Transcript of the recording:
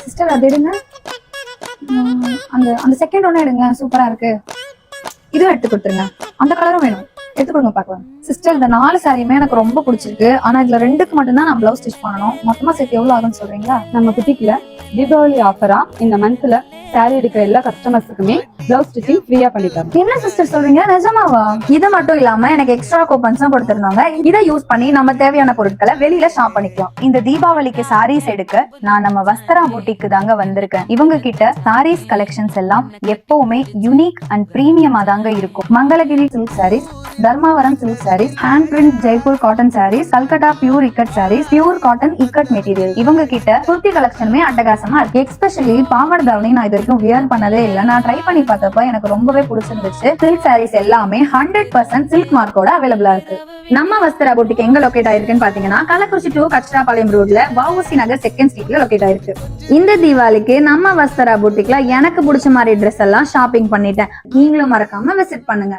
Sister அது எடுங்க. அந்த அந்த செகண்ட் ஒண்ணு எடுங்க, சூப்பரா இருக்கு. இதுவும் எடுத்து கொடுத்துருங்க. அந்த கலரும் வேணும், எடுத்து கொடுங்க பாக்கலாம். சிஸ்டர் இந்த 4 சாரியுமே எனக்கு ரொம்ப பிடிச்சிருக்கு. ஆனா இதுல 2க்கு மட்டும் தான் நான் பிளவுஸ் ஸ்டிச் பண்ணணும். மொத்தமா சேர்த்து எவ்வளவு ஆகும்னு சொல்றீங்களா? நம்ம புட்டிக்ல தீபாவளி ஆஃபரா இந்த மந்த்ல சாரி எடுக்கிற எல்லா கஸ்டமர்ஸுக்குமே பிளவுஸ் ஸ்டிச்சிங் ஃப்ரீயா பண்ணிட்டாங்க. என்ன சிஸ்டர் சொல்றீங்க, நிஜமாவா? இது மட்டும் இல்லாம எனக்கு எக்ஸ்ட்ரா கூப்பன்ஸும் கொடுத்திருந்தாங்க. இதை யூஸ் பண்ணி நம்ம தேவையான பொருட்களை வெளியில ஷாப் பண்ணிக்கலாம். இந்த தீபாவளிக்கு சாரீஸ் எடுக்க நான் நம்ம வஸ்திரா பூட்டிக்கு தாங்க வந்திருக்கேன். இவங்க கிட்ட சாரீஸ் கலெக்ஷன்ஸ் எல்லாம் எப்பவுமே யூனிக் அண்ட் பிரீமியமா தாங்க இருக்கும். Mangalagiri silk sarees, Dharmavaram silk sarees, hand print Jaipur cotton sarees, Calcutta pure ikat sarees, pure cotton ikat material. இவங்க கிட்ட குர்த்தி கலெக்ஷனுமே அட்டகாசமா இருக்கு. எஸ்பெஷலி பாவாடை தாவணி நான் இது வரைக்கும் வியர் பண்ணதே இல்லை. நான் ட்ரை பண்ணி பார்த்தப்ப எனக்கு ரொம்பவே பிடிச்சிருந்துச்சு. சில்க் சாரீஸ் எல்லாமே 100% சில்க் மார்க்கோட அவைலபிளா இருக்கு. நம்ம வஸ்திரா பூட்டிக் எங்க லொகேட் ஆயிருக்குன்னு பாத்தீங்கன்னா, கள்ளக்குறிச்சி டு கச்சிராபாளையம் ரோட்ல வஉசி நகர் 2nd ஸ்ட்ரீட்ல லொகேட் ஆயிருக்கு. இந்த தீபாவளிக்கு நம்ம வஸ்திரா பூட்டிக்ல எனக்கு பிடிச்ச மாதிரி ட்ரெஸ் எல்லாம் ஷாப்பிங் பண்ணிட்டேன். நீங்களும் மறக்காம விசிட் பண்ணுங்க.